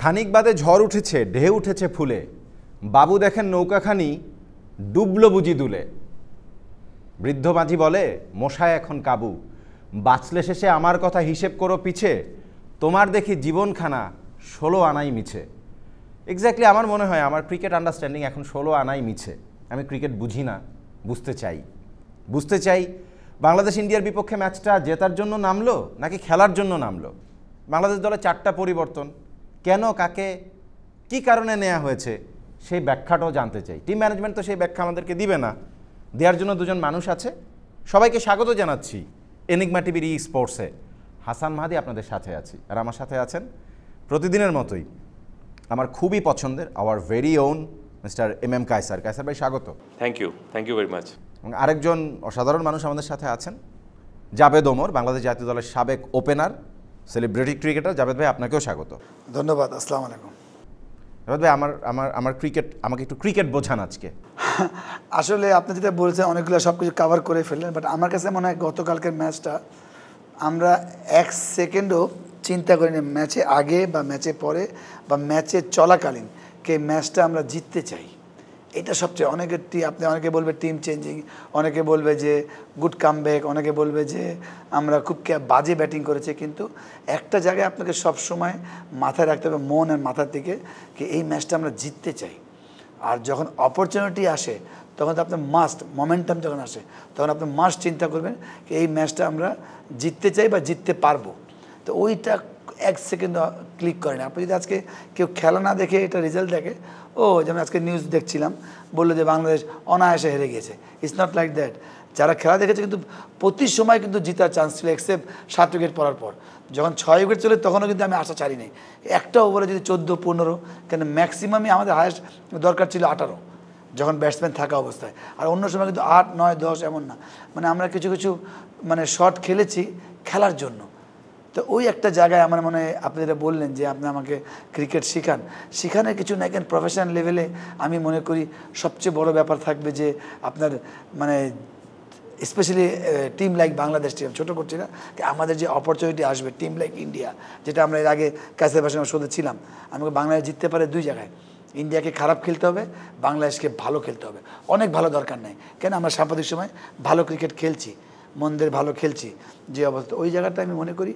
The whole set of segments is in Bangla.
খানিক বাদে ঝড় উঠেছে, ঢেউ উঠেছে ফুলে, বাবু দেখেন নৌকাখানি ডুবল বুঝি দুলে। বৃদ্ধ মাঝি বলে, মশায় এখন কাবু, বাঁচলে শেষে আমার কথা হিসেব করো পিছে, তোমার দেখি জীবনখানা 16 আনাই মিছে। এক্স্যাক্টলি আমার মনে হয় আমার ক্রিকেট আন্ডারস্ট্যান্ডিং এখন 16 আনাই মিছে। আমি ক্রিকেট বুঝি না, বুঝতে চাই বাংলাদেশ ইন্ডিয়ার বিপক্ষে ম্যাচটা জেতার জন্য নামলো নাকি খেলার জন্য নামলো। বাংলাদেশ দলে 4টা পরিবর্তন, কেন, কাকে, কি কারণে নেওয়া হয়েছে সেই ব্যাখ্যাটাও জানতে চাই। টিম ম্যানেজমেন্ট তো সেই ব্যাখ্যা আমাদেরকে দিবে না, দেওয়ার জন্য দুজন মানুষ আছে। সবাইকে স্বাগত জানাচ্ছি এনিগমা টিভির স্পোর্টসে। হাসান মাহাদি আপনাদের সাথে আছি, আর আমার সাথে আছেন প্রতিদিনের মতোই আমার খুবই পছন্দের our very own mister MM Kaiser. Kaiser ভাই স্বাগত। Thank you very much. এবং আরেকজন অসাধারণ মানুষ আমাদের সাথে আছেন, জাবেদ ওমর, বাংলাদেশ জাতীয় দলের সাবেক ওপেনার, সেলিব্রিটি ক্রিকেটার। জাবেদ ভাই আপনাকেও স্বাগত। ধন্যবাদ। আসসালামু আলাইকুম। জাবেদ ভাই, আমার ক্রিকেট, আমাকে একটু ক্রিকেট বোঝান আজকে। আসলে আপনি যেটা বলছেন অনেকগুলো সব কিছু কাভার করে ফেললেন, বাট আমার কাছে মনে হয় গতকালকের ম্যাচটা আমরা 1 সেকেন্ডও চিন্তা করিনি ম্যাচে আগে বা ম্যাচে পরে বা ম্যাচে চলাকালীন কে ম্যাচটা আমরা জিততে চাই। এটা সবচেয়ে অনেকে বলবে টিম চেঞ্জিং, অনেকে বলবে যে গুড কামব্যাক, অনেকে বলবে যে আমরা খুব বাজে ব্যাটিং করেছি, কিন্তু একটা জায়গায় আপনাকে সবসময় মাথায় রাখতে হবে, মন আর মাথার দিকে, কি এই ম্যাচটা আমরা জিততে চাই। আর যখন অপরচুনিটি আসে তখন তো আপনার মোমেন্টাম যখন আসে তখন আপনি চিন্তা করবেন কি এই ম্যাচটা আমরা জিততে চাই বা জিততে পারবো। তো ওইটা 1 সেকেন্ড ক্লিক করেন। আপনি যদি আজকে কেউ খেলা না দেখে এটা রেজাল্ট দেখে, যেমন আজকে নিউজ দেখছিলাম, বললো যে বাংলাদেশ অনায়াসে হেরে গেছে। It's not like that. যারা খেলা দেখেছে কিন্তু প্রতি সময় কিন্তু জিতার চান্স ছিল, এক্সেপ্ট 7 উইকেট পড়ার পর। যখন 6 উইকেট চলে তখনও কিন্তু আমি আশা ছাড়ি নাই। একটা ওভারে যদি 14-15, কেন ম্যাক্সিমামই আমাদের হায়েস্ট দরকার ছিল 18 যখন ব্যাটসম্যান থাকা অবস্থায়, আর অন্য সময় কিন্তু 8, 9, 10 এমন না। মানে আমরা কিছু শট খেলেছি খেলার জন্য। তো ওই একটা জায়গায় আমার মনে হয় আপনি যেটা বললেন যে আপনি আমাকে ক্রিকেট শিখানোর কিছু না, কেন প্রফেশনাল লেভেলে আমি মনে করি সবচেয়ে বড় ব্যাপার থাকবে যে আপনার মানে specially team like Bangladesh, team ছোটো করছি না, আমাদের যে অপরচুনিটি আসবে টিম লাইক ইন্ডিয়া, যেটা আমরা এর আগে কাছের ভাষায় শোধে ছিলাম, আমাকে বাংলাদেশ জিততে পারে 2 জায়গায়। ইন্ডিয়াকে খারাপ খেলতে হবে, বাংলাদেশকে ভালো খেলতে হবে। অনেক ভালো দরকার নেই, কেন আমরা সাম্প্রতিক সময় ভালো ক্রিকেট খেলছি, মনদের ভালো খেলছি যে অবস্থা। ওই জায়গাটা আমি মনে করি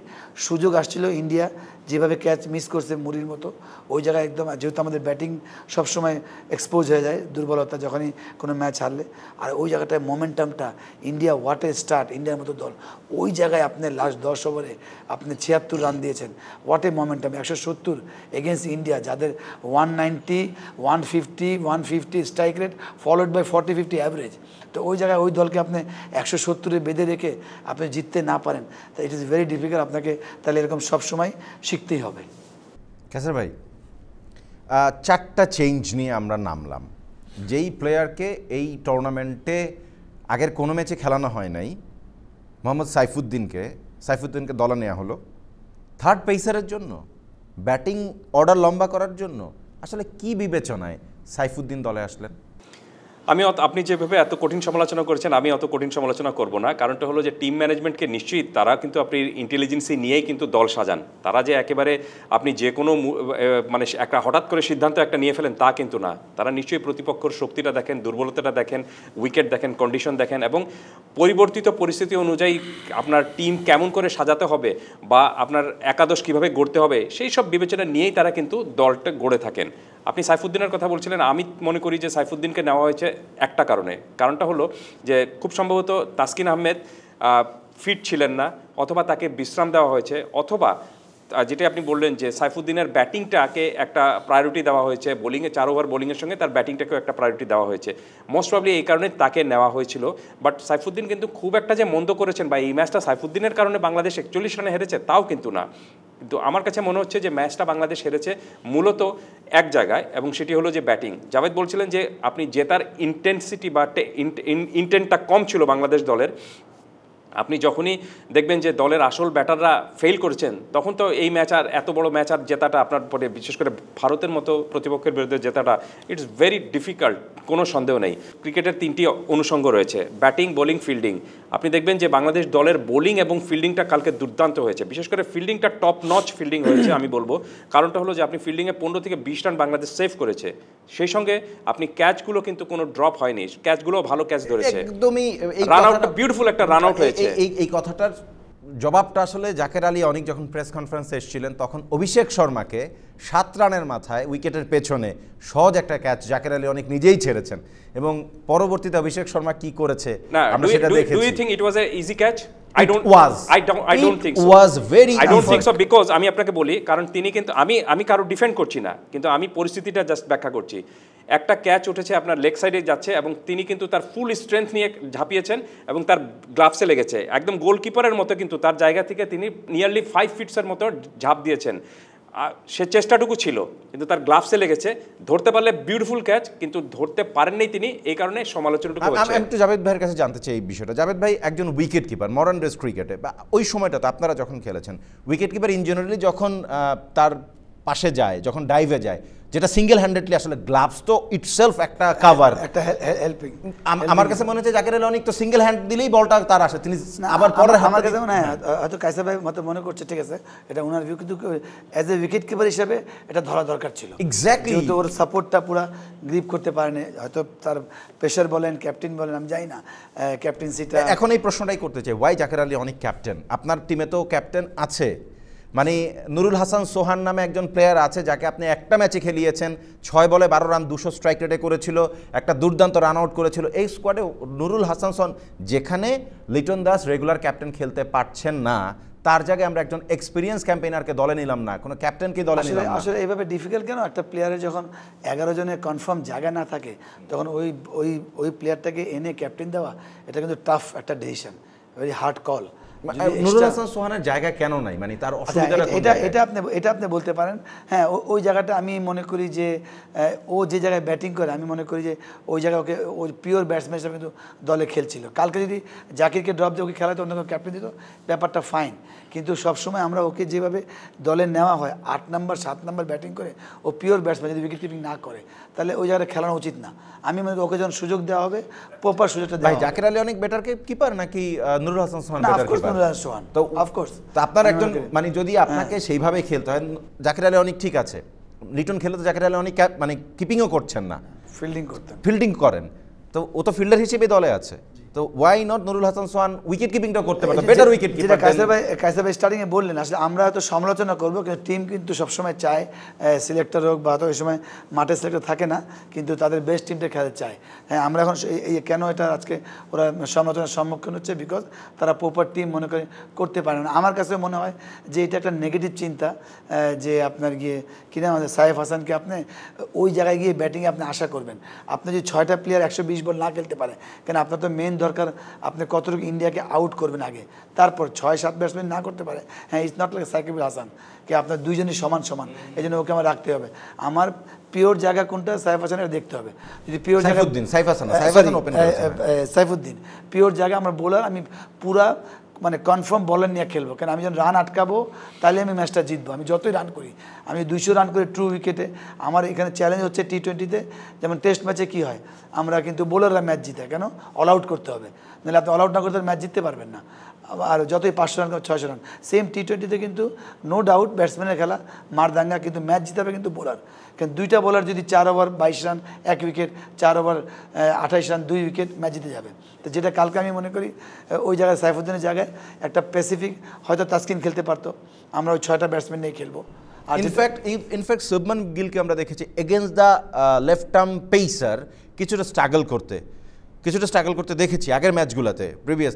সুযোগ আসছিল, ইন্ডিয়া যেভাবে ক্যাচ মিস করছে মুড়ির মতো, ওই জায়গায় একদম, যেহেতু আমাদের ব্যাটিং সবসময় এক্সপোজ হয়ে যায় দুর্বলতা যখনই কোনো ম্যাচ হারলে, আর ওই জায়গাটায় মোমেন্টামটা ইন্ডিয়া, হোয়াট এ স্টার্ট, ইন্ডিয়ার মতো দল ওই জায়গায় আপনি লাস্ট 10 ওভারে আপনি 76 রান দিয়েছেন, what a momentum. 170 against India, যাদের 190, 150, 150 strike rate followed by 40-50 average. তো ওই জায়গায় ওই দলকে আপনি 170-এ বেঁধে রেখে আপনি জিততে না পারেন, তো ইট ইজ ভেরি ডিফিকাল্ট। আপনাকে তাহলে এরকম সবসময় শিখতেই হবে। কায়সার ভাই, 4টা চেঞ্জ নিয়ে আমরা নামলাম। যেই প্লেয়ারকে এই টুর্নামেন্টে আগের কোনো ম্যাচে খেলানো হয় নাই, মোহাম্মদ সাইফুদ্দিনকে দলে নেওয়া হলো 3rd পেসারের জন্য, ব্যাটিং অর্ডার লম্বা করার জন্য। আসলে কি বিবেচনায় সাইফুদ্দিন দলে আসলেন? আপনি যেভাবে এত কঠিন সমালোচনা করেছেন, আমি অত কঠিন সমালোচনা করব না। কারণটা হলো যে টিম ম্যানেজমেন্টকে নিশ্চয়ই তারা কিন্তু আপনি ইন্টেলিজেন্সি নিয়েই কিন্তু দল সাজান। তারা যে একেবারে আপনি যে কোনো মানে একটা হঠাৎ করে সিদ্ধান্ত একটা নিয়ে ফেলেন তা কিন্তু না। তারা নিশ্চয়ই প্রতিপক্ষের শক্তিটা দেখেন, দুর্বলতাটা দেখেন, উইকেট দেখেন, কন্ডিশন দেখেন, এবং পরিবর্তিত পরিস্থিতি অনুযায়ী আপনার টিম কেমন করে সাজাতে হবে বা আপনার একাদশ কীভাবে গড়তে হবে সেই সব বিবেচনা নিয়েই তারা কিন্তু দলটা গড়ে থাকেন। আপনি সাইফুদ্দিনের কথা বলছিলেন, আমি মনে করি যে সাইফুদ্দিনকে নেওয়া হয়েছে একটা কারণটা হলো যে খুব সম্ভবত তাসকিন আহমেদ ফিট ছিলেন না, অথবা তাকে বিশ্রাম দেওয়া হয়েছে, অথবা যেটা আপনি বললেন যে সাইফুদ্দিনের ব্যাটিংটাকে একটা প্রায়োরিটি দেওয়া হয়েছে, বোলিংয়ে 4 ওভার বোলিংয়ের সঙ্গে তার ব্যাটিংটাকেও একটা প্রায়োরিটি দেওয়া হয়েছে। মোস্ট প্রবলি এই কারণে তাকে নেওয়া হয়েছিল। বাট সাইফুদ্দিন কিন্তু খুব একটা যে মন্দ করেছেন বা এই ম্যাচটা সাইফুদ্দিনের কারণে বাংলাদেশ 41 রানে হেরেছে তাও কিন্তু না। কিন্তু আমার কাছে মনে হচ্ছে যে ম্যাচটা বাংলাদেশ হেরেছে মূলত এক জায়গায়, এবং সেটি হলো যে ব্যাটিং। জাভেদ বলছিলেন যে আপনি জেতার ইন্টেন্সিটি বা ইন্টেন্টটা কম ছিল বাংলাদেশ দলের। আপনি যখনই দেখবেন যে দলের আসল ব্যাটাররা ফেল করেছেন, তখন তো এই ম্যাচ আর এত বড় ম্যাচ আর জেতাটা আপনার পরে, বিশেষ করে ভারতের মতো প্রতিপক্ষের বিরুদ্ধে জেতাটা, ইটস ভেরি ডিফিকাল্ট কোনো সন্দেহ নেই। ক্রিকেটের 3টি অনুষঙ্গ রয়েছে, ব্যাটিং, বোলিং, ফিল্ডিং। আপনি দেখবেন যে বাংলাদেশ দলের বোলিং এবং ফিল্ডিংটা কালকে দুর্দান্ত হয়েছে, বিশেষ করে ফিল্ডিংটা টপ নচ ফিল্ডিং হয়েছে আমি বলবো। কারণটা হলো যে আপনি ফিল্ডিংয়ে 15 থেকে 20 রান বাংলাদেশ সেভ করেছে, সেই সঙ্গে আপনি ক্যাচগুলো কিন্তু কোনো ড্রপ হয়নি, ক্যাচগুলো ভালো ক্যাচ ধরেছে, একদমই রান আউটটা বিউটিফুল একটা রান আউট হয়েছে। এই কথাটার জবাবটা আসলে জাকের আলী অনেক যখন প্রেস কনফারেন্সে এসেছিলেন তখন অভিষেক শর্মাকে 7 রানের মাথায় উইকেটের পেছনে সহজ একটা ক্যাচ জাকের আলী অনেক নিজেই ছেড়েছেন, এবং পরবর্তীতে অভিষেক শর্মা কি করেছে আমরা সেটা দেখেছি। Do you think it was an easy catch? I don't think so. It was very I don't think so, because আমি আপনাকে বলি, কারণ তিনি কিন্তু আমি কারো ডিফেন্ড করছি না, কিন্তু আমি পরিস্থিতিটা জাস্ট ব্যাখ্যা করছি। একটা ক্যাচ উঠেছে আপনার লেগ সাইডে যাচ্ছে এবং তিনি কিন্তু তার ফুল স্ট্রেংথ নিয়ে ঝাঁপিয়েছেন এবং তার গ্লাভসে লেগেছে, একদম গোলকিপারের মতো কিন্তু তার জায়গা থেকে তিনি নিয়ারলি 5 ফিটসের মতো ঝাঁপ দিয়েছেন। সে চেষ্টাটুকু ছিল, কিন্তু তার গ্লাভসে লেগেছে। ধরতে পারলে বিউটিফুল ক্যাচ, কিন্তু ধরতে পারেননি তিনি, এই কারণে সমালোচনাটুকু হচ্ছে। আমি একটু জাভেদ ভাইয়ের কাছে জানতে চাই এই বিষয়টা। জাভেদ ভাই একজন উইকেট কিপার মডার্ন ডেজ ক্রিকেটে, বা ওই সময়টাতে আপনারা যখন খেলেছেন, উইকেট কিপার ইন জেনারেলি যখন তার পাশে যায়, যখন ডাইভে যায়, যেটা সিঙ্গেল হ্যান্ডেডলি আসলে গ্লাভস তো ইটসেলফ একটা কভার, একটা হেল্পিং। আমার কাছে মনে হচ্ছে জাকের আলী অনেক তো সিঙ্গেল হ্যান্ড দিলেই বলটা তার আসে, তিনি আবার পরে আমার কাছে মনে হয় হয়তো কাইসার ভাই মতো মনে করছে, ঠিক আছে এটা ওনার ভিউ, কিন্তু অ্যাজ এ উইকেট কিপার হিসেবে এটা ধরা দরকার ছিল। এক্স্যাক্টলি, যেহেতু ওর সাপোর্টটা পুরো গ্রিপ করতে পারেনি, হয়তো তার প্রেশার বলেন, ক্যাপ্টেন বলেন, আমি জানি না ক্যাপ্টেন্সিটা। এখন এই প্রশ্নটাই করতে চাই, ওয়াই জাকের আলী অনেক ক্যাপ্টেন? আপনার টিমে তো ক্যাপ্টেন আছে, মানে নুরুল হাসান সোহান নামে একজন প্লেয়ার আছে যাকে আপনি একটা ম্যাচে খেলিয়েছেন, 6 বলে 12 রান 200 স্ট্রাইক রেটে করেছিল, একটা দুর্দান্ত রান আউট করেছিল। এই স্কোয়াডে নুরুল হাসান সোহান, যেখানে লিটন দাস রেগুলার ক্যাপ্টেন খেলতে পারছেন না, তার জায়গায় আমরা একজন এক্সপিরিয়েন্স ক্যাম্পেইনারকে দলে নিলাম না, কোনো ক্যাপ্টেনকে দলে নিলাম না। আসলে এইভাবে ডিফিকাল্ট কেন? একটা প্লেয়ারের যখন 11 জনের কনফার্ম জায়গা না থাকে, তখন ওই প্লেয়ারটাকে এনে ক্যাপ্টেন দেওয়া, এটা কিন্তু টাফ একটা decision, very hard call. Nurul Hasan সোহানের জায়গা কেন নাই, মানে তার অসুবিধাটা কোন জায়গায়? এটা আপনি বলতে পারেন। হ্যাঁ, ওই জায়গাটা আমি মনে করি যে ও যে জায়গায় ব্যাটিং করে, আমি মনে করি যে ওই জায়গায় ওকে ওই পিওর ব্যাটসম্যান হিসেবে কিন্তু দলে খেলছিল। কালকে যদি জাকিরকে ড্রপ দিয়ে ওকে খেলাতে অন্য ক্যাপ্টেন দিত, ব্যাপারটা ফাইন, কিন্তু সবসময় আমরা ওকে যেভাবে দলে নেওয়া হয় 8 নম্বর 7 নম্বর ব্যাটিং করে, ও পিওর ব্যাটসম্যান যদি উইকেট কিপিং না করে, তাহলে ওই জায়গায় খেলানো উচিত না। আমি মনে করি ওকে যখন সুযোগ দেওয়া হবে, প্রপার সুযোগটা দেওয়া। জাকির আলী অনেক বেটার কিপার নাকি নুরুল হাসান সোহান বেটার কিপার? সোহান তো অফকোর্স। তো আপনার একজন, মানে যদি আপনাকে সেইভাবে খেলতে হয়, জাকির আলী অনেক ঠিক আছে, লিটন খেলে তো জাকির আলী অনেক মানে কিপিংও করছেন না, ফিল্ডিং করেন, তো ও তো ফিল্ডার হিসেবে দলে আছে, তো why not Nurul Hasan Sohan wicket কিপিংটা করতে পারতো, বেটার উইকেট কিপার। কাইসার ভাই স্টার্টিংয়ে বললেন, আসলে আমরা হয়তো সমালোচনা করবো, কিন্তু টিম কিন্তু সবসময় চায় সিলেক্টর হোক, বা হয়তো ওই সময় মাঠে সিলেক্টর থাকে না, কিন্তু তাদের বেস্ট টিমটা খেলতে চায়। হ্যাঁ, আমরা এখন কেন এটা আজকে ওরা সমালোচনার সম্মুখীন হচ্ছে, বিকজ তারা প্রপার টিম মনে করে করতে পারে না। আমার কাছে মনে হয় যে এটা একটা নেগেটিভ চিন্তা, যে আপনার গিয়ে কিনা আমাদের সাইফ হাসানকে আপনি ওই জায়গায় গিয়ে ব্যাটিংয়ে আপনি আশা করবেন। আপনি যদি 6টা প্লেয়ার 120 বল না খেলতে পারে, কেন আপনার তো মেন দরকার আপনি কতটুকু ইন্ডিয়াকে আউট করবেন আগে, তারপর 6-7 ব্যাটসম্যান না করতে পারে। হ্যাঁ, it's not like Shakib Al Hasan কে আপনার দুইজনই সমান, এই জন্য ওকে আমার রাখতে হবে। আমার পিওর জায়গা কোনটা, সাইফ হাসানের দেখতে হবে। যদি পিওর জায়গা সাইফুদ্দিন পিওর জায়গা আমার বোলার, আমি পুরা মানে কনফার্ম বলার নিয়ে খেলবো, কারণ আমি যখন রান আটকাবো তাহলে আমি ম্যাচটা জিতবো। আমি যতই রান করি, আমি 200 রান করি ট্রু উইকেটে, আমার এখানে চ্যালেঞ্জ হচ্ছে T20-তে, যেমন টেস্ট ম্যাচে কী হয়, আমরা কিন্তু বোলাররা ম্যাচ জিতে, কেন অল আউট করতে হবে, নাহলে আপনি অল আউট না করতে ম্যাচ জিততে পারবেন না। আর যতই 500 রান 600 রান, সেম T20-তে কিন্তু নো ডাউট ব্যাটসম্যানের খেলা মারদাঙ্গা, কিন্তু ম্যাচ জিতাবে কিন্তু বোলার। কারণ 2টা বোলার যদি 4 over 22 run 1 wicket, 4 over 28 run 2 wicket, match জিতে যাবে। তো যেটা কালকে আমি মনে করি ওই জায়গায় সাইফুদ্দিনের জায়গায় একটা প্যাসিফিক হয়তো তাসকিন খেলতে পারতো, আমরা ওই 6টা ব্যাটসম্যান নিয়ে খেলবো। ইনফ্যাক্ট শুভমান গিলকে আমরা দেখেছি against the left arm pacer কিছুটা স্ট্রাগল করতে দেখেছি আগের ম্যাচগুলোতে প্রিভিয়াস।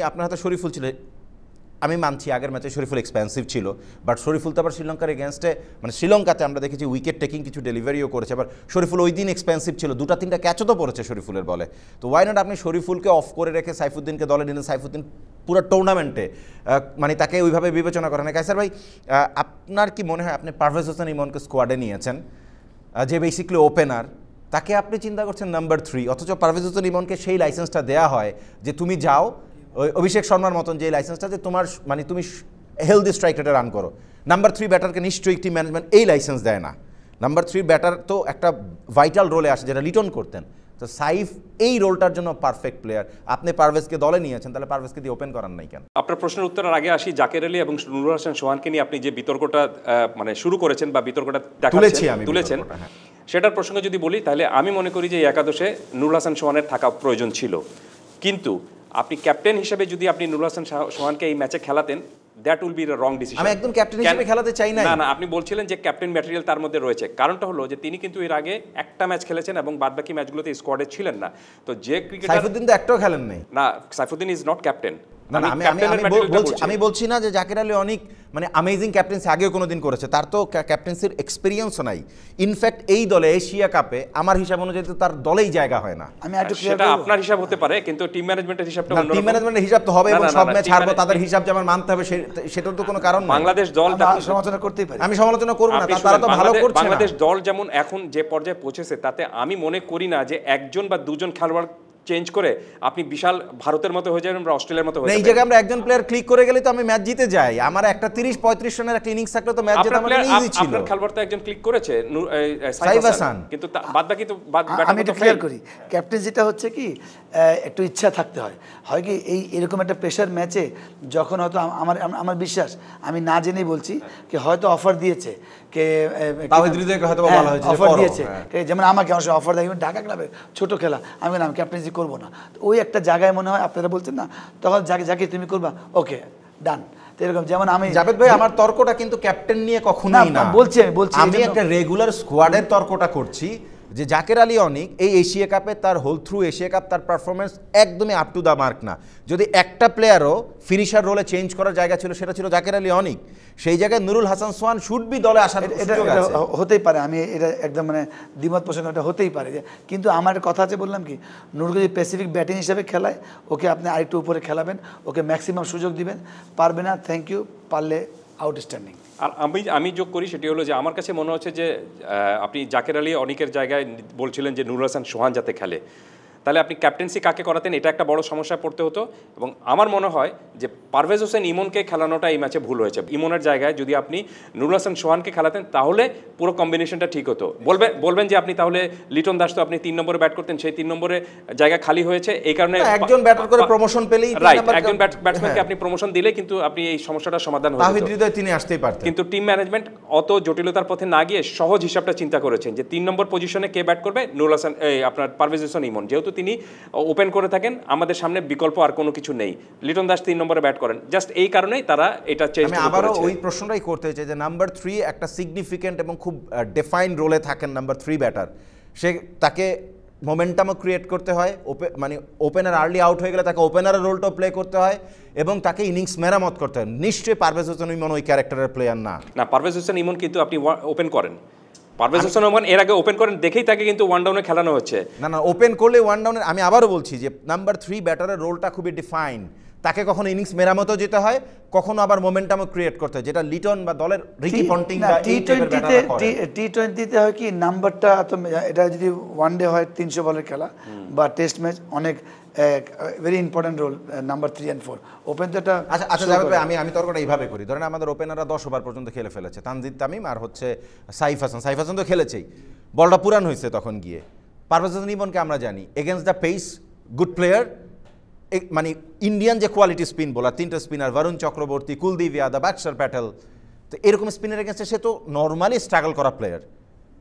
আপনার হাতে শরীফুল ছিল, আমি মানছি আগের ম্যাচে শরীফুল এক্সপেন্সিভ ছিল, বাট শরীফুল তো আবার শ্রীলঙ্কার এগেনস্টে, মানে শ্রীলঙ্কাতে আমরা দেখেছি উইকেট টেকিং কিছু ডেলিভারিও করেছে, আবার শরীফুল ওই দিন এক্সপেন্সিভ ছিল, 2-3টা ক্যাচও তো পড়েছে শরীফুলের বলে। তো ওয়াই নট আপনি শরীফুলকে অফ করে রেখে সাইফুদ্দিনকে দলে নিলেন, সাইফুদ্দিন পুরো টুর্নামেন্টে মানে তাকে ওইভাবে বিবেচনা করেন না। কায়সার ভাই, আপনার কি মনে হয়, আপনি পারভেজ হোসেন ইমনকে স্কোয়াডে নিয়েছেন, যে বেসিক্যালি ওপেনার, তাকে আপনি চিন্তা করছেন নাম্বার 3, অথচ পারভেজ হোসেন ইমনকে সেই লাইসেন্সটা দেওয়া হয় যে তুমি যাও ওই অভিষেক শর্মার মতন যে লাইসেন্সটা, যে তোমার মানে তুমি হেলদি স্ট্রাইক রেটে রান করো। নাম্বার 3 ব্যাটারকে নিশ্চয়ই টিম ম্যানেজমেন্ট এই লাইসেন্স দেয় না। নাম্বার 3 ব্যাটার তো একটা ভাইটাল রোলে আসে যেটা লিটন করতেন। তো সাইফ এই রোলটার জন্য পারফেক্ট প্লেয়ার। আপনি পারভেজকে দলে নিয়েছেন, তাহলে পারভেজকে দিয়ে ওপেন করান নাই কেন? আপনার প্রশ্নের উত্তরের আগে আসি, জাকের আলী এবং নুরুল হাসান সোহানকে নিয়ে আপনি যে বিতর্কটা মানে শুরু করেছেন বা বিতর্কটা তুলেছেন, সেটার প্রসঙ্গে যদি বলি তাহলে আমি মনে করি যে একাদশে নুরুল হাসান সোহানের থাকা প্রয়োজন ছিল, কিন্তু আপনি ক্যাপ্টেন হিসেবে যদি আপনি নুরুল হাসান সোহানকে এই ম্যাচে খেলাতেন, that will be wrong decision. আমি একদম ক্যাপ্টেন হিসেবে খেলাতে চাই না। না, আপনি বলছিলেন যে ক্যাপ্টেন ম্যাটেরিয়াল তার মধ্যে রয়েছে। কারণটা হলো যে তিনি কিন্তু এর আগে একটা ম্যাচ খেলেছেন এবং বাদবাকি ম্যাচগুলোতে স্কোয়াডে ছিলেন না। তো যে ক্রিকেটার, সাইফুদ্দিন তো একটাও খেলেন নাই। না, সাইফুদ্দিন ইজ নট ক্যাপ্টেন। আমি বলছি না যে জাকের আলী অনেক মানে অ্যামেজিং ক্যাপ্টেন্সি আগেও কোনোদিন করেছে, তার তো ক্যাপ্টেন্সির এক্সপিরিয়েন্সও নাই। ইনফ্যাক্ট এই দলে এশিয়া কাপে আমার হিসাব অনুযায়ী তো তার দলেই জায়গা হয় না। সেটা আপনার হিসাব হতে পারে, কিন্তু টিম ম্যানেজমেন্টের হিসাবটা অন্যরকম। টিম ম্যানেজমেন্টের হিসাব তো হবে এবং সব ম্যাচ হারবো, তাদের হিসাব যে আমার মানতে হবে সেটার তো কোনো কারণ না। বাংলাদেশ দল সমালোচনা করতেই পারি, আমি সমালোচনা করব না, তারা তো ভালো করছে। বাংলাদেশ দল যেমন এখন যে পর্যায়ে পৌঁছেছে, তাতে আমি মনে করি না যে একজন বা দুজন খেলোয়াড় চেঞ্জ করে আপনি বিশাল ভারতের মতো হয়ে যাবেন বা অস্ট্রেলিয়ার মতো হয়ে যাবেন। এই জায়গায় আমরা একজন প্লেয়ার ক্লিক করে গেলে তো আমি ম্যাচ জিতে যাই। আমার একটা 30-35 রানের একটা ইনিংস থাকলে তো ম্যাচ জেতা মানে ইজি ছিল। আপনার খেলোয়াড় তো একজন ক্লিক করেছে, সাইফ হাসান, কিন্তু বাদবাকি তো আমি একটু ক্লিয়ার করি। ক্যাপ্টেন যেটা হচ্ছে কি একটু ইচ্ছা থাকতে হয় কি এই এরকম একটা প্রেশার ম্যাচে যখন হয়তো আমার বিশ্বাস, আমি না জেনেই বলছি, কি হয়তো অফার দিয়েছে, কে অফার দিয়েছে, যেমন আমাকে আমার অফার দেয় ঢাকা ক্লাবে ছোট খেলা, আমি ক্যাপ্টেন্সি করবো না। ওই একটা জায়গায় মনে হয় আপনারা বলছেন না, তখন যাকে তুমি করবা, ওকে ডান। এরকম যেমন আমি জাভেদ ভাই, আমার তর্কটা কিন্তু ক্যাপ্টেন নিয়ে কখনোই না। আমি একটা রেগুলার স্কোয়াডের তর্কটা করছি যে জাকের আলী অনিক এই এশিয়া কাপে তার হোল থ্রু এশিয়া কাপ তার পারফরমেন্স একদমই আপ টু দ্য মার্ক না। যদি একটা প্লেয়ারও ফিনিশার রোলে চেঞ্জ করার জায়গা ছিল, সেটা ছিল জাকের আলী অনিক। সেই জায়গায় নুরুল হাসান সোহান শুড বি দলে আসার সুযোগ আছে। হতেই পারে, আমি এটা একদম মানে দ্বিমত পোষণ, এটা হতেই পারে। কিন্তু আমার কথা আছে, বললাম কি নুরুল যদি স্পেসিফিক ব্যাটিং হিসেবে খেলায়, ওকে আপনি আরেকটু উপরে খেলাবেন, ওকে ম্যাক্সিমাম সুযোগ দিবেন। পারবে না, থ্যাংক ইউ, পারলে আউটস্ট্যান্ডিং। আর আমি যোগ করি, সেটি হলো যে আমার কাছে মনে হচ্ছে যে আপনি জাকের আলী অনিকের জায়গায় বলছিলেন যে নুরুল হাসান সোহান যাতে খেলে, তাহলে আপনি ক্যাপ্টেন্সি কাকে করাতেন, এটা একটা বড় সমস্যায় পড়তে হতো। এবং আমার মনে হয় যে পারভেজ হোসেন ইমনকে খেলানোটা এই ম্যাচে ভুল হয়েছে। ইমনের জায়গায় যদি আপনি নুরুল হাসান সোহানকে খেলাতেন, তাহলে পুরো কম্বিনেশনটা ঠিক হতো। বলবেন যে আপনি তাহলে লিটন দাস তো আপনি 3 নম্বরে ব্যাট করতেন, সেই 3 নম্বরে জায়গা খালি হয়েছে, এই কারণে একজন ব্যাটার করে প্রমোশন পেলেই, রাইট, একজন ব্যাটসম্যানকে আপনি প্রমোশন দিলে কিন্তু আপনি এই সমস্যাটার সমাধান হতো। তাহিদ হৃদয় তিনি আসতেই পারতেন। কিন্তু টিম ম্যানেজমেন্ট অত জটিলতার পথে না গিয়ে সহজ হিসাবটা চিন্তা করেছেন যে 3 নম্বর পজিশনে কে ব্যাট করবে, নুরুল হাসান আপনার পারভেজ হোসেন ইমন, যেহেতু তিনি ওপেন করে থাকেন, আমাদের সামনে বিকল্প আর কোনো কিছু নেই, লিটন দাস 3 নম্বরে ব্যাট করেন। জাস্ট এই কারণেই তারা এটা চেঞ্জ করেছে। আমি আবারও ওই প্রশ্নটাই করতে চাই যে নাম্বার 3 একটা সিগনিফিকেন্ট এবং খুব ডিফাইন্ড রোলে থাকেন নাম্বার 3 ব্যাটার। তাকে মোমেন্টামও ক্রিয়েট করতে হয়, মানে ওপেনার আর্লি আউট হয়ে গেলে তাকে ওপেনারের রোলটাও প্লে করতে হয় এবং তাকে ইনিংস মেরামত করতে হয়। নিশ্চয়ই পারভেজ হোসেন ইমন ওই ক্যারেক্টারের প্লেয়ার না। পারভেজ হোসেন ইমন কিন্তু আপনি ওপেন করেন, পারভেজ হোসেন ইমন এর আগে ওপেন করেন দেখেই তাকে কিন্তু ওয়ান ডাউনে খেলানো হচ্ছে। না, ওপেন করলে ওয়ান ডাউনের, আমি আবারও বলছি যে নাম্বার 3 ব্যাটারের রোলটা খুবই ডিফাইন। তাকে কখনো ইনিংস মেরামতও যেতে হয়, কখনো আবার মোমেন্টামও ক্রিয়েট করতে হয়, যেটা লিটন বা দলের রিকি পন্টিং বা টি-20-তে হয় কি নাম্বারটা, এটা যদি ওয়ান ডে হয় 300 বলের খেলা বা টেস্ট ম্যাচ, অনেক very important roll number 3 and 4 open তো এটা। আচ্ছা আমি তর্কটা এইভাবে করি, ধরেন আমাদের ওপেনাররা 10 ওভার পর্যন্ত খেলে ফেলেছে, তানজিদ তামিম আর হচ্ছে সাইফ হাসান তো খেলেছেই, বলটা পুরান হয়েছে তখন গিয়ে। পারভেজ হোসেন ইমনকে আমরা জানি against the pace good player, মানে ইন্ডিয়ান যে কোয়ালিটি স্পিন বোলার, 3টে স্পিনার, বরুণ চক্রবর্তী, কুলদীপ যাদব, অক্ষর প্যাটেল, তো এরকম স্পিনের এগেনস্টে সে তো নর্মালি স্ট্রাগল করা প্লেয়ার।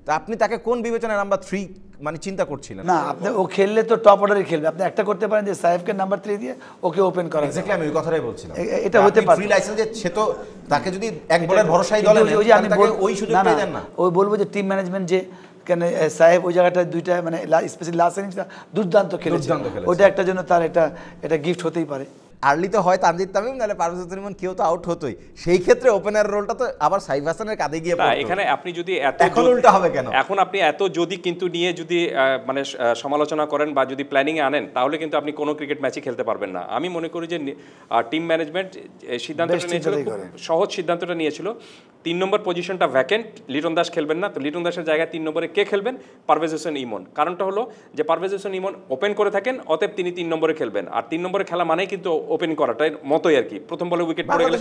তা আপনি তাকে কোন বিবেচনায় নাম্বার 3 মানে চিন্তা করছিলেন? না, আপনি ও খেললে তো টপ অর্ডারে খেলবে। আপনি একটা করতে পারেন যে সাইফকে নাম্বার 3 দিয়ে ওকে ওপেন করা। এক্স্যাক্টলি, আমি ওই কথাটাই বলছিলাম। এটা হতে পারে ফ্রি লাইসেন্স যে সে তো তাকে যদি এক বলের ভরসাই দলে নেন, আমি তাকে ওই সুযোগটাই দেন না। ওই বলবো যে টিম ম্যানেজমেন্ট যে কেন সাহেব ওই জায়গাটা দুইটা মানে স্পেশালি লাস্ট ইনিংসটা দুর্দান্ত খেলেছে, ওইটা একটা জন্য তার এটা গিফট হতেই পারে। আর্লিতে হয় তানজিদ তামিম, নাহলে পারভেজ হোসেন ইমন, কেউ তো আউট হতোই। সেই ক্ষেত্রে ওপেনার রোলটা তো আবার সাইফ হাসানের কাঁধে গিয়ে পড়তো। এখানে আপনি যদি এখন উল্টা হবে কেন? এখন আপনি এত যদি কিন্তু নিয়ে যদি মানে সমালোচনা করেন বা যদি প্ল্যানিং এ আনেন, তাহলে কিন্তু আপনি কোনো ক্রিকেট ম্যাচই খেলতে পারবেন না। আমি মনে করি যে টিম ম্যানেজমেন্ট সিদ্ধান্তটা নিয়েছিল, সহজ সিদ্ধান্তটা নিয়েছিল। 3 নম্বর পজিশনটা ভ্যাকেন্ট, লিটন দাস খেলবেন না, তো লিটন দাসের জায়গায় 3 নম্বরে কে খেলবেন? পারভেজ হোসেন ইমন। কারণটা হলো যে পারভেজ হোসেন ইমন ওপেন করে থাকেন, অতএব তিনি 3 নম্বরে খেলবেন। আর 3 নম্বরে খেলা মানেই কিন্তু ওপেন করাটাই মতোই আর কি। প্রথম বলে উইকেট পড়ে গেলে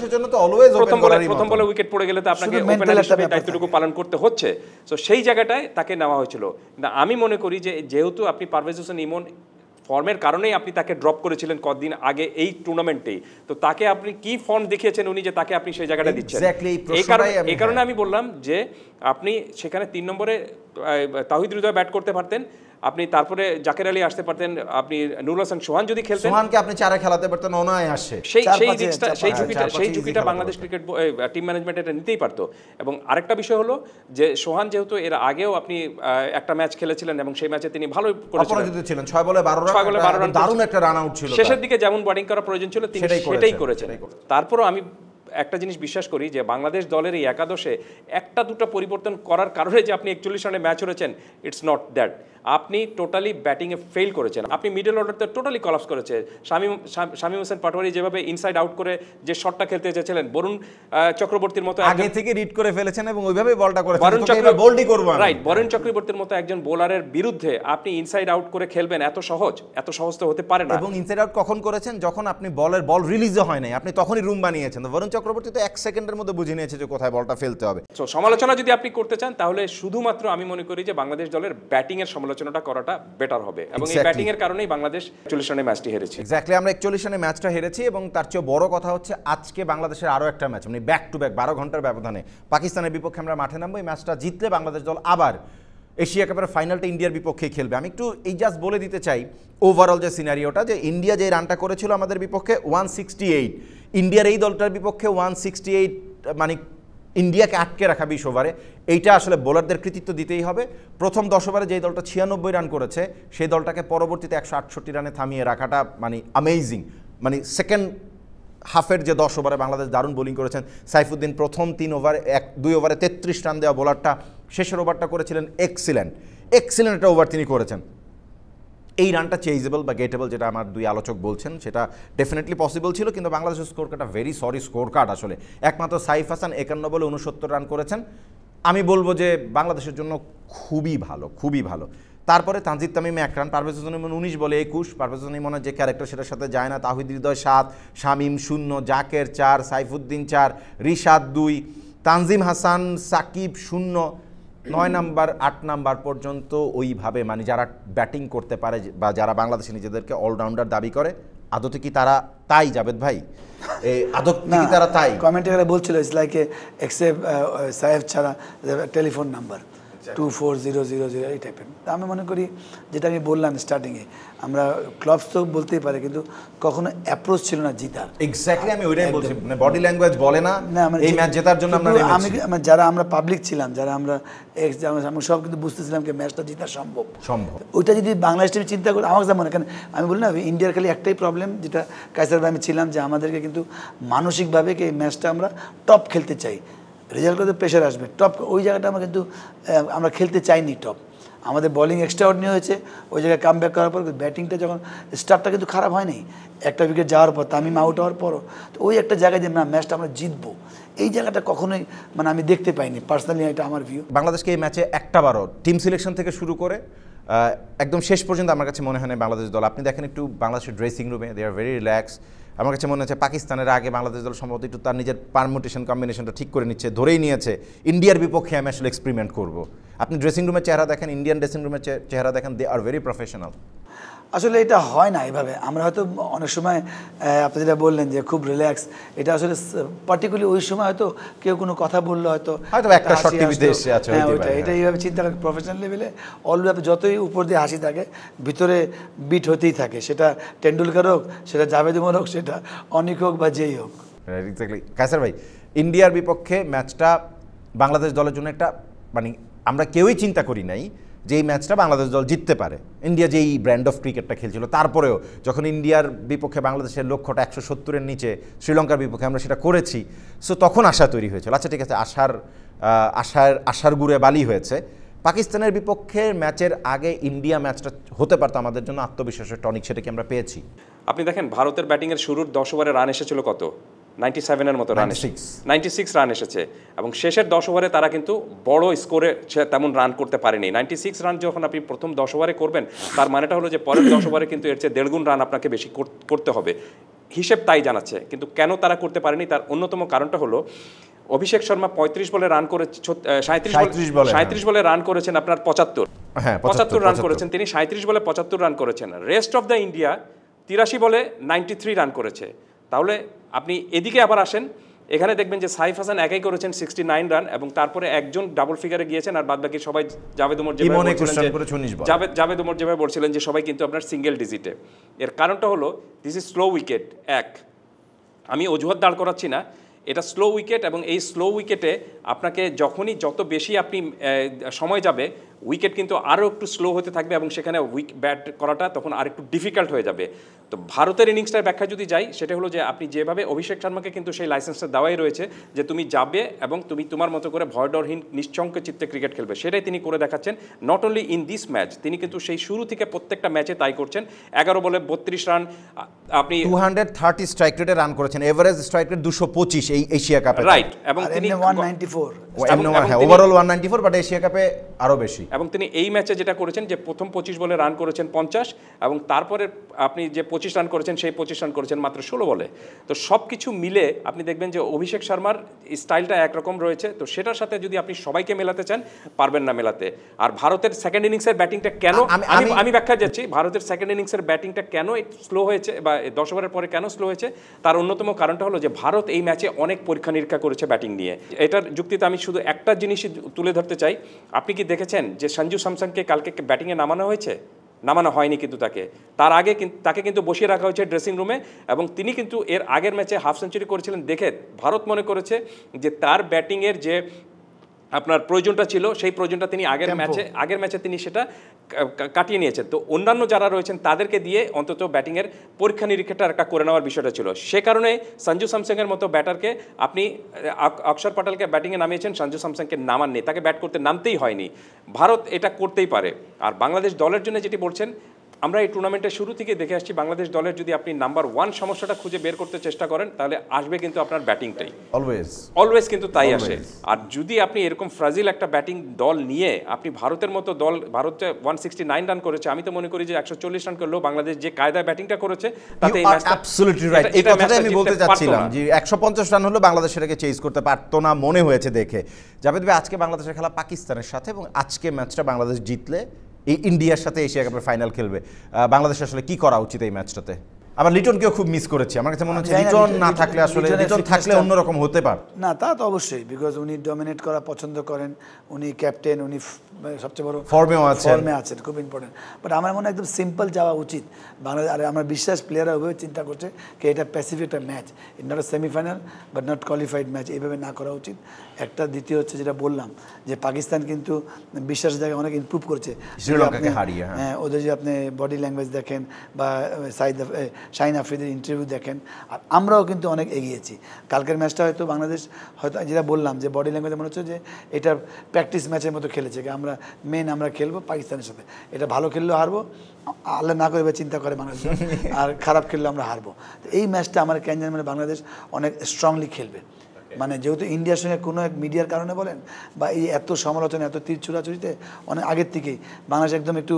প্রথম বলে উইকেট পড়ে গেলে তো আপনাকে ওপেনার হিসেবে দায়িত্বটুকু পালন করতে হচ্ছে। তো সেই জায়গাটায় তাকে নেওয়া হয়েছিল। না, আমি মনে করি যে যেহেতু আপনি পারভেজ হোসেন ইমন ফর্মের কারণেই আপনি তাকে ড্রপ করেছিলেন কতদিন আগে এই টুর্নামেন্টেই, তো তাকে আপনি কি ফর্ম দেখিয়েছেন উনি যে তাকে আপনি সেই জায়গাটা দিচ্ছেন? এই কারণে আমি বললাম যে আপনি সেখানে 3 নম্বরে তাওহিদ হৃদয় ব্যাট করতে পারতেন, আপনি তারপরে জাকের আলী আসতে পারতেন, আপনি নুরুল হাসান সোহান যদি খেলতেন, সোহানকে আপনি চারে খেলাতে পারতেন, অনায় আসে সেই ঝুঁকিটা বাংলাদেশ ক্রিকেট টিম ম্যানেজমেন্ট এটা নিতেই পারতো। এবং আরেকটা বিষয় হলো যে সোহান যেহেতু এর আগেও আপনি একটা ম্যাচ খেলেছিলেন এবং সেই ম্যাচে তিনি ভালোই করেছিলেন, 6 বলে 12 রান, দারুণ একটা রান আউট ছিল, শেষের দিকে যেমন ব্যাটিং করা প্রয়োজন ছিল তিনি সেটাই করেছেন। তারপরও আমি একটা জিনিস বিশ্বাস করি যে বাংলাদেশ দলের এই একাদশে একটা দুটো পরিবর্তন করার কারণে যে আপনি 41 রানে ম্যাচ হেরেছেন, ইটস নট দ্যাট। আপনি টোটালি ব্যাটিংয়ে ফেল করেছেন, আপনি মিডল অর্ডারতে টোটালি কলাপস করেছে। শামীম হোসেন পাটোয়ারি যেভাবে ইনসাইড আউট করে যে শটটা খেলতে চেয়েছিলেন, বরুণ চক্রবর্তীর মতো আগে থেকে রিড করে ফেলেছেন এবং ওইভাবেই বলটা করেছেন, বোল্ডই করব রাইট। বরুণ চক্রবর্তীর মতো একজন বোলারের বিরুদ্ধে আপনি ইনসাইড আউট করে খেলবেন, এত সহজ তো হতে পারে না। এবং ইনসাইড আউট কখন করেছেন? যখন আপনি বল রিলিজও হয় নাই, আপনি তখনই রুম বানিয়েছেন। বরুণ চক্রবর্তী তো 1 সেকেন্ডের মধ্যে বুঝে নিয়েছে যে কোথায় বলটা ফেলতে হবে। সো সমালোচনা যদি আপনি করতে চান তাহলে শুধুমাত্র আমি মনে করি যে বাংলাদেশ দলের ব্যাটিং এর সমালোচনাটা করাটা বেটার হবে, এবং এই ব্যাটিং এর কারণেই বাংলাদেশ 41 রানে ম্যাচটি হেরেছে। এক্স্যাক্টলি, আমরা 41 রানে ম্যাচটা হেরেছি। এবং তার চেয়ে বড় কথা হচ্ছে আজকে বাংলাদেশের আরো একটা ম্যাচ, মানে ব্যাক টু ব্যাক 12 ঘন্টার ব্যবধানে পাকিস্তানের বিপক্ষে আমরা মাঠে নামবো। এই ম্যাচটা জিতলে বাংলাদেশ দল আবার এশিয়া কাপের ফাইনালটা ইন্ডিয়ার বিপক্ষেই খেলবে। আমি একটু এই জাস্ট বলে দিতে চাই ওভারঅল যে সিনারিওটা, যে ইন্ডিয়া যে রানটা করেছিল আমাদের বিপক্ষে 168, ইন্ডিয়ার এই দলটার বিপক্ষে 168, মানে ইন্ডিয়াকে আটকে রাখা 20 ওভারে, এইটা আসলে বোলারদের কৃতিত্ব দিতেই হবে। প্রথম 10 ওভারে যেই দলটা 96 রান করেছে সেই দলটাকে পরবর্তীতে 168 রানে থামিয়ে রাখাটা মানে অ্যামেজিং। মানে সেকেন্ড হাফের যে 10 ওভারে বাংলাদেশ দারুণ বোলিং করেছেন। সাইফুদ্দিন প্রথম 3 ওভারে 2 ওভারে 33 রান দেওয়া বোলারটা শেষের ওভারটা করেছিলেন এক্সিলেন্ট একটা ওভার তিনি করেছেন। এই রানটা চেইজেবল বা গেটেবল, যেটা আমার দুই আলোচক বলছেন, সেটা ডেফিনেটলি পসিবল ছিল। কিন্তু বাংলাদেশের স্কোর কার্ডটা ভেরি সরি স্কোর কার্ড আসলে। একমাত্র সাইফ হাসান 51 বলে 69 রান করেছেন। আমি বলবো যে বাংলাদেশের জন্য খুবই ভালো। তারপরে তানজিদ তামিমে 1 রান, পারভেজ হোসেন ইমন 19 বলে 21, পারভেজ হোসেন ইমনের যে ক্যারেক্টার সেটার সাথে যায় না। তাওহিদ হৃদয় 7, শামীম 0, জাকের 4, সাইফুদ্দিন 4, রিশাদ 2, তানজিম হাসান, সাকিব 0, 9 নাম্বার 8 নাম্বার পর্যন্ত ওইভাবে মানে যারা ব্যাটিং করতে পারে বা যারা বাংলাদেশে নিজেদেরকে অলরাউন্ডার দাবি করে, আদতে কি তারা তাই? জাবেদ ভাই, আদতে কি তারা তাই? কমেন্টে বলছিল ইটস লাইক এক্সেপ্ট সাহেব ছাড়া টেলিফোন নাম্বার 24000 এই টাইপের। তা আমি মনে করি যেটা আমি বললাম স্টার্টিংয়ে, আমরা ক্লাবস তো বলতেই পারে কিন্তু কখনো অ্যাপ্রোচ ছিল না জিতার। এক্স্যাক্টলি, আমি ওইটাই বলছি, মানে বডি ল্যাঙ্গুয়েজ বলে না এই ম্যাচ জেতার জন্য আমরা নেমেছি। যারা আমরা পাবলিক ছিলাম, যারা আমরা সব কিন্তু বুঝতেছিলাম যে ম্যাচটা জিতা সম্ভব। ওইটা যদি বাংলাদেশ টিম চিন্তা করে, আমার কাছে মনে হয়, আমি বলি না ইন্ডিয়ার খালি একটাই প্রবলেম, যেটা কায়সার ভাই আমি ছিলাম, যে আমাদেরকে কিন্তু মানসিকভাবে এই ম্যাচটা আমরা টপ খেলতে চাই। রেজাল্ট করতে প্রেশার আসবে, টপ ওই জায়গাটা আমরা কিন্তু আমরা খেলতে চাইনি টপ। আমাদের বোলিং এক্সট্রা অর্ডিনারি হয়েছে, ওই জায়গায় কাম ব্যাক করার পর ব্যাটিংটা যখন স্টার্টটা কিন্তু খারাপ হয়নি, একটা উইকেট যাওয়ার পর তামিম আউট হওয়ার পরও, তো ওই একটা জায়গায় যে না ম্যাচটা আমরা জিতবো, এই জায়গাটা কখনোই মানে আমি দেখতে পাইনি পার্সোনালি, এটা আমার ভিউ। বাংলাদেশকে এই ম্যাচে একটাবারও টিম সিলেকশন থেকে শুরু করে একদম শেষ পর্যন্ত আমার কাছে মনে হয় না বাংলাদেশ দল। আপনি দেখেন একটু বাংলাদেশের ড্রেসিং রুমে, দে আর ভেরি রিল্যাক্স। আমার কাছে মনে হচ্ছে পাকিস্তানের আগে বাংলাদেশ দল সম্ভবত একটু তার নিজের পারমুটেশন কম্বিনেশনটা ঠিক করে নিচ্ছে, ধরেই নিয়েছে ইন্ডিয়ার বিপক্ষে আমি আসলে এক্সপেরিমেন্ট করব। আপনি ড্রেসিং রুমের চেহারা দেখেন, ইন্ডিয়ান ড্রেসিং রুমের চেহারা দেখেন, দে আর ভেরি প্রফেশনাল। আসলে এটা হয় না এভাবে। আমরা হয়তো অনেক সময় আপনি যেটা বললেন যে খুব রিল্যাক্স, এটা আসলে পার্টিকুলারলি ওই সময় হয়তো কেউ কোনো কথা বললো, হয়তো একটা শর্ট টিভিতে এসে আছে, এটা এইভাবে চিন্তা করে প্রফেশনাল লেভেলে অলওয়েজ যতই উপর দিয়ে হাসি থাকে ভিতরে বিট হতেই থাকে, সেটা টেন্ডুলকার হোক, সেটা জাভেদ উমর হোক, সেটা অনিক হোক বা যেই হোক। এক্স্যাক্টলি। কায়সার ভাই, ইন্ডিয়ার বিপক্ষে ম্যাচটা বাংলাদেশ দলের জন্য একটা মানে আমরা কেউই চিন্তা করি নাই যে এই ম্যাচটা বাংলাদেশ দল জিততে পারে। ইন্ডিয়া যেই ব্র্যান্ড অফ ক্রিকেটটা খেলছিল, তারপরেও যখন ইন্ডিয়ার বিপক্ষে বাংলাদেশের লক্ষ্যটা 170-এর নিচে, শ্রীলঙ্কার বিপক্ষে আমরা সেটা করেছি, সো তখন আশা তৈরি হয়েছিল। আচ্ছা ঠিক আছে, আশার গুড়ে বালি হয়েছে। পাকিস্তানের বিপক্ষে ম্যাচের আগে ইন্ডিয়া ম্যাচটা হতে পারতো আমাদের জন্য আত্মবিশ্বাসের টনিক, সেটা কি আমরা পেয়েছি? আপনি দেখেন ভারতের ব্যাটিংয়ের শুরুর 10 ওভারে রান এসেছিল কত? 97-এর মতো রান, 96 রান এসেছে, এবং শেষের 10 ওভারে তারা কিন্তু বড় স্কোরে তেমন রান করতে পারেনি। 96 রান যখন আপনি প্রথম 10 ওভারে করবেন, তার মানেটা হলো যে পরের 10 ওভারে কিন্তু এর চেয়ে 1.5 গুণ রান আপনাকে বেশি করতে হবে, হিসেব তাই জানাচ্ছে। কিন্তু কেন তারা করতে পারেনি, তার অন্যতম কারণটা হলো অভিষেক শর্মা 35 বলে রান করে 37 বলে রান করেছেন আপনার 75 রান করেছেন তিনি, 37 বলে 75 রান করেছেন। রেস্ট অফ দ্য ইন্ডিয়া 83 বলে 93 রান করেছে। তাহলে আপনি এদিকে আবার আসেন, এখানে দেখবেন যে সাইফ হাসান একাই করেছেন 69 রান, এবং তারপরে একজন ডাবল ফিগারে গিয়েছেন, আর বাদবাকি সবাই জাভেদ ওমর যেভাবে বলছিলেন যে সবাই কিন্তু আপনার সিঙ্গেল ডিজিটে। এর কারণটা হলো দিস ইজ স্লো উইকেট। আমি অজুহাত দাঁড় করাচ্ছি না, এটা স্লো উইকেট, এবং এই স্লো উইকেটে আপনাকে যত বেশি আপনি সময় যাবে, উইকেট কিন্তু আরও একটু স্লো হতে থাকবে, এবং সেখানে ব্যাট করাটা তখন আর একটু ডিফিকাল্ট হয়ে যাবে। তো ভারতের ইনিংসটার ব্যাখ্যা যদি যাই, সেটা হলো যে আপনি যেভাবে অভিষেক শর্মাকে কিন্তু সেই লাইসেন্সটা দেওয়াই রয়েছে যে তুমি যাবে এবং তুমি তোমার মতো করে ভয়ডরহীন নিশ্চঙ্ক চিত্তে ক্রিকেট খেলবে, সেটাই তিনি করে দেখাচ্ছেন। Not only in this match, তিনি কিন্তু সেই শুরু থেকে প্রত্যেকটা ম্যাচে তাই করছেন। 11 বলে 32 রান, আপনি 230 স্ট্রাইক রেটে রান করেছেন, এভারেজ স্ট্রাইক রেট 225 এই এশিয়া কাপে, রাইট, এবং তিনি 194 ওভারঅল 194, বাট এশিয়া কাপে আরো বেশি। এবং তিনি এই ম্যাচে যেটা করেছেন যে প্রথম 25 বলে রান করেছেন 50, এবং তারপরে আপনি যে 25 রান করেছেন সেই 25 রান করেছেন মাত্র 16 বলে। তো সব কিছু মিলে আপনি দেখবেন যে অভিষেক শর্মার স্টাইলটা একরকম রয়েছে, তো সেটার সাথে যদি আপনি সবাইকে মেলাতে চান, পারবেন না মেলাতে। আর ভারতের সেকেন্ড ইনিংসের ব্যাটিংটা কেন, আমি ব্যাখ্যা যাচ্ছি, ভারতের সেকেন্ড ইনিংসের ব্যাটিংটা কেন স্লো হয়েছে বা 10 ওভারের পরে কেন স্লো হয়েছে, তার অন্যতম কারণটা হলো যে ভারত এই ম্যাচে অনেক পরীক্ষা নিরীক্ষা করেছে ব্যাটিং নিয়ে। এটার যুক্তিতে আমি শুধু একটা জিনিসই তুলে ধরতে চাই। আপনি কি দেখেছেন যে সঞ্জু স্যামসনকে কালকে ব্যাটিংয়ে নামানো হয়েছে? নামানো হয়নি, কিন্তু তার আগে তাকে কিন্তু বসিয়ে রাখা হয়েছে ড্রেসিং রুমে, এবং তিনি কিন্তু এর আগের ম্যাচে হাফ সেঞ্চুরি করেছিলেন দেখে ভারত মনে করেছে যে তার ব্যাটিংয়ের যে আপনার প্রয়োজনটা ছিল, সেই প্রয়োজনটা তিনি আগের ম্যাচে তিনি সেটা কাটিয়ে নিয়েছেন। তো অন্যান্য যারা রয়েছেন তাদেরকে দিয়ে অন্তত ব্যাটিংয়ের পরীক্ষা নিরীক্ষাটা একটা করে নেওয়ার বিষয়টা ছিল। সে কারণে সঞ্জু স্যামসনের মতো ব্যাটারকে আপনি অক্ষর পটেলকে ব্যাটিংয়ে নামিয়েছেন, সঞ্জু স্যামসনকে নামাননি, তাকে ব্যাট করতে নামতেই হয়নি। ভারত এটা করতেই পারে। আর বাংলাদেশ দলের জন্য যেটি বলছেন, আমরা এই টুর্নামেন্টের শুরু থেকে দেখে আসছি, বাংলাদেশ দলের যদি আপনি নাম্বার 1 সমস্যাটা খুঁজে বের করতে চেষ্টা করেন, তাহলে আসবে কিন্তু আপনার ব্যাটিংটাই অলওয়েজ কিন্তু তাই আসে। আর যদি আপনি এরকম ফ্রাজিল একটা ব্যাটিং দল নিয়ে আপনি ভারতের মতো দল, ভারতে 169 রান করেছে, আমি তো মনে করি যে 140 রান করলেও বাংলাদেশ যে কায়দায় ব্যাটিংটা করেছে তাতে এই ম্যাচটা অ্যাবসলিউটলি রাইট। এই কথাটাই আমি বলতে চাচ্ছিলাম যে 150 রান হলো বাংলাদেশ সেটাকে চেজ করতে পারতো না মনে হয়েছে দেখে। জাভেদ ভাই, আজকে বাংলাদেশের খেলা পাকিস্তানের সাথে, এবং আজকে ম্যাচটা বাংলাদেশ জিতলে এই ইন্ডিয়ার সাথে এশিয়া কাপের ফাইনাল খেলবে। বাংলাদেশ আসলে কি করা উচিত এই ম্যাচটাতে? আবার লিটনকেও খুব মিস করেছি, আমার কাছে মনে হচ্ছে লিটন না থাকলে আসলে লিটন থাকলে অন্যরকম হতে পারত। না, তা তো অবশ্যই, বিকজ উনি ডমিনেট করা পছন্দ করেন, উনি ক্যাপ্টেন, উনি সবচেয়ে বড় ফর্মে আছেন, খুব ইম্পর্টেন্ট। বাট আমার মনে হয় একদম সিম্পল যাওয়া উচিত বাংলাদেশ। আর আমার বিশ্বাস প্লেয়াররা ওইভাবে চিন্তা করছে যে এটা প্যাসিফিক একটা match, it not a semifinal but not qualified match, এইভাবে না করা উচিত। একটা দ্বিতীয় হচ্ছে যেটা বললাম যে পাকিস্তান কিন্তু বিশ্বাসের জায়গায় অনেক ইমপ্রুভ করছে শ্রীলঙ্কাকে হারিয়ে। হ্যাঁ, ওদের যে আপনি বডি ল্যাঙ্গুয়েজ দেখেন বা শাহিন আফ্রিদির ইন্টারভিউ দেখেন, আর আমরাও কিন্তু অনেক এগিয়েছি। কালকের ম্যাচটা হয়তো বাংলাদেশ হয়তো যেটা বললাম যে বডি ল্যাঙ্গুয়েজে মনে হচ্ছে যে এটা প্র্যাকটিস ম্যাচের মতো খেলেছে, আমরা খেলবো পাকিস্তানের সাথে, এটা ভালো খেললেও হারবো, আল্লাহ না করে চিন্তা করে বাংলাদেশ, আর খারাপ খেললে আমরা হারবো। তো এই ম্যাচটা আমার কেন জানি মানে বাংলাদেশ অনেক স্ট্রংলি খেলবে, মানে যেহেতু ইন্ডিয়ার সঙ্গে কোনো এক মিডিয়ার কারণে বলেন বা এই এত সমালোচনা, এত তীর ছুড়াছুড়িতে অনেক আগের থেকেই বাংলাদেশ একদম একটু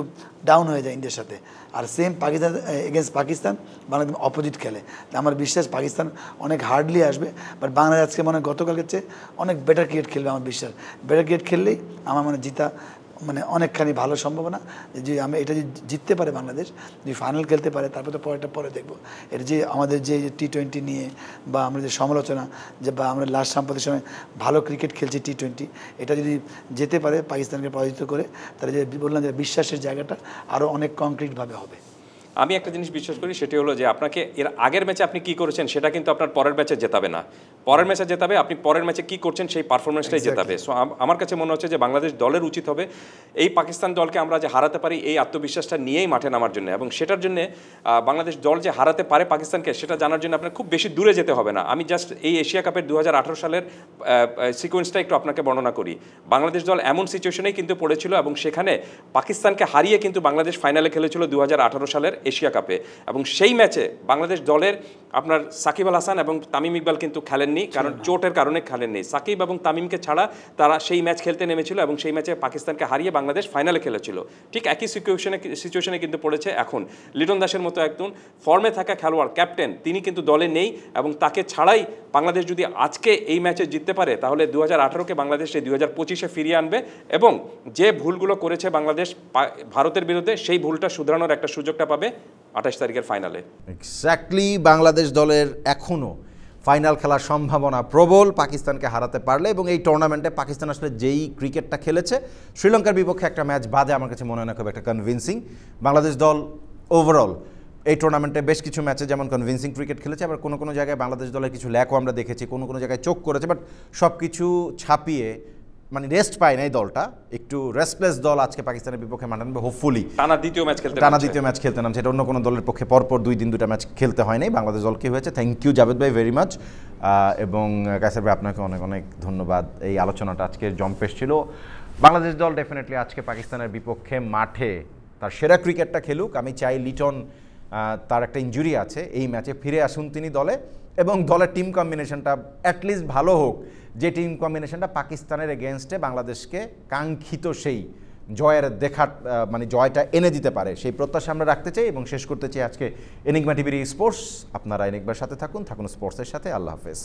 ডাউন হয়ে যায় ইন্ডিয়ার সাথে। আর same Pakistan against Pakistan Bangladesh opposite খেলে। আমার বিশ্বাস পাকিস্তান অনেক হার্ডলি আসবে, বাট বাংলাদেশ আজকে মানে গতকালকে চেয়ে অনেক বেটার ক্রিকেট খেলবে। আমার বিশ্বাস বেটার ক্রিকেট খেললেই আমার মানে জিতা মানে অনেকখানি ভালো সম্ভাবনা যে আমি এটা যে জিততে পারে বাংলাদেশ, যদি ফাইনাল খেলতে পারে, তারপর তো পরে দেখবো। এটা যে আমাদের যে T20 নিয়ে বা আমরা যে সমালোচনা যে বা আমরা লাস্ট সাম্প্রতিক সময় ভালো ক্রিকেট খেলছি T20, এটা যদি যেতে পারে পাকিস্তানকে পরাজিত করে, তাহলে যে বললাম যে বিশ্বাসের জায়গাটা আরও অনেক কংক্রিটভাবে হবে। আমি একটা জিনিস বিশ্বাস করি, সেটি হলো যে আপনাকে এর আগের ম্যাচে আপনি কি করেছেন সেটা কিন্তু আপনার পরের ম্যাচে জেতাবে না, পরের ম্যাচে জেতাবে আপনি পরের ম্যাচে কি করছেন সেই পারফরমেন্সটাই জেতাবে। সো আমার কাছে মনে হচ্ছে যে বাংলাদেশ দলের উচিত হবে এই পাকিস্তান দলকে আমরা যে হারাতে পারি এই আত্মবিশ্বাসটা নিয়েই মাঠে নামার জন্য, এবং সেটার জন্য বাংলাদেশ দল যে হারাতে পারে পাকিস্তানকে সেটা জানার জন্য আপনার খুব বেশি দূরে যেতে হবে না। আমি জাস্ট এই এশিয়া কাপের 2018 সালের সিকোয়েন্সটা একটু আপনাকে বর্ণনা করি। বাংলাদেশ দল এমন সিচুয়েশনেই কিন্তু পড়েছিল এবং সেখানে পাকিস্তানকে হারিয়ে কিন্তু বাংলাদেশ ফাইনালে খেলেছিল 2018 সালের এশিয়া কাপে, এবং সেই ম্যাচে বাংলাদেশ দলের আপনার সাকিব আল হাসান এবং তামিম ইকবাল কিন্তু খেলেননি, কারণ চোটের কারণে খেলেননি। সাকিব এবং তামিমকে ছাড়া তারা সেই ম্যাচ খেলতে নেমেছিল এবং সেই ম্যাচে পাকিস্তানকে হারিয়ে বাংলাদেশ ফাইনালে খেলেছিল। ঠিক একই সিচুয়েশনে কিন্তু পড়েছে এখন। লিটন দাসের মতো একজন ফর্মে থাকা খেলোয়াড়, ক্যাপ্টেন, তিনি কিন্তু দলে নেই, এবং তাকে ছাড়াই বাংলাদেশ যদি আজকে এই ম্যাচে জিততে পারে তাহলে 2018-কে বাংলাদেশ এই 2025-এ ফিরিয়ে আনবে, এবং যে ভুলগুলো করেছে বাংলাদেশ ভারতের বিরুদ্ধে সেই ভুলটা শুধরানোর একটা সুযোগটা পাবে 28 তারিখের ফাইনালে। এক্স্যাক্টলি, বাংলাদেশ দলের এখনও ফাইনাল খেলার সম্ভাবনা প্রবল পাকিস্তানকে হারাতে পারলে, এবং এই টুর্নামেন্টে পাকিস্তান আসলে যেই ক্রিকেটটা খেলেছে, শ্রীলঙ্কার বিপক্ষে একটা ম্যাচ বাদে আমার কাছে মনে হয় না খুব একটা কনভিন্সিং। বাংলাদেশ দল ওভারঅল এই টুর্নামেন্টে বেশ কিছু ম্যাচে যেমন কনভিন্সিং ক্রিকেট খেলেছে, আবার কোনো কোনো জায়গায় বাংলাদেশ দলের কিছু ল্যাকও আমরা দেখেছি, কোনো কোনো জায়গায় চোখ করেছে, বাট সব কিছু ছাপিয়ে মানে রেস্ট পায় না এই দলটা, একটু রেস্টলেস দল আজকে পাকিস্তানের বিপক্ষে মাঠে নামবে। হোপফুলি টানা দ্বিতীয় ম্যাচ খেলতে নামছে, এটা অন্য কোনো দলের পক্ষে পরপর 2 দিন 2টা ম্যাচ খেলতে হয় নাই, বাংলাদেশ দলকে হয়েছে। থ্যাংক ইউ জাভেদ ভাই ভেরি মাচ, এবং কায়সার ভাই আপনাকে অনেক অনেক ধন্যবাদ। এই আলোচনাটা আজকে জম্পেশ ছিল। বাংলাদেশ দল ডেফিনেটলি আজকে পাকিস্তানের বিপক্ষে মাঠে তার সেরা ক্রিকেটটা খেলুক। আমি চাই লিটন, তার একটা ইনজুরি আছে, এই ম্যাচে ফিরে আসুন তিনি দলে, এবং দলের টিম কম্বিনেশনটা অ্যাটলিস্ট ভালো হোক, যে টিম কম্বিনেশনটা পাকিস্তানের এগেনস্টে বাংলাদেশকে কাঙ্ক্ষিত সেই জয়ের মানে জয়টা এনে দিতে পারে, সেই প্রত্যাশা আমরা রাখতে চাই। এবং শেষ করতে চাই আজকে এনিগমা টিভির স্পোর্টস। আপনারা এনিগমার সাথে থাকুন স্পোর্টসের সাথে। আল্লাহ হাফেজ।